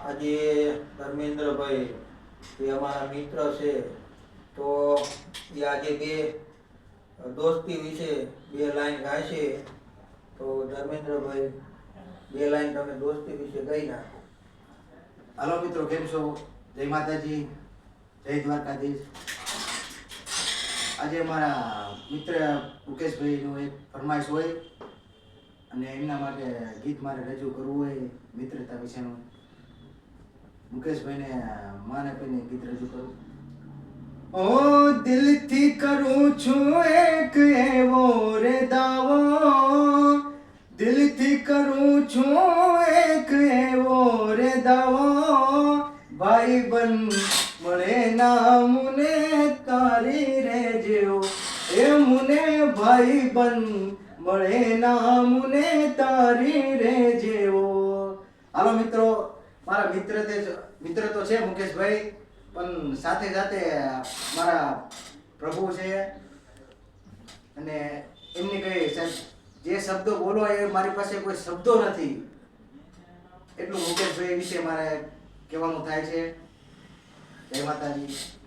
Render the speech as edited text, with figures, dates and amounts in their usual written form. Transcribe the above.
આજે ધર્મેન્દ્રભાઈ એ અમારા મિત્ર છે, તો એ આજે બે દોસ્તી વિશે બે લાઈન ગાશે. તો ધર્મેન્દ્રભાઈ બે લાઈન તમે દોસ્તી વિશે ગાઈ નાખો. હાલો મિત્રો, કેમ છો? જય માતાજી, જય દ્વારકાધીશ. આજે અમારા મિત્ર મુકેશભાઈનું એક ફરમાઈશ હોય અને એમના માટે ગીત મારે રજૂ કરવું હોય મિત્રતા વિશેનું. મુકેશભાઈને માને કોઈને ગીત રજૂ કરું. ઓ દિલથી કરું છું એક એવો રે દાવો, દિલથી કરું છું એક એવો રે દાવો, ભાઈ બન મળે ના મુને તારી રે જેવો, એ મુને ભાઈ બન મળે ના મુને તારી રે જેવો. હાલો મિત્રો, મારા મિત્ર તો છે મુકેશભાઈ, પણ સાથે સાથે મારા પ્રભુ છે અને એમની કઈ જે શબ્દો બોલો એ મારી પાસે કોઈ શબ્દો નથી, એટલું મુકેશભાઈ વિશે મારે કહેવાનું થાય છે. જય માતાજી.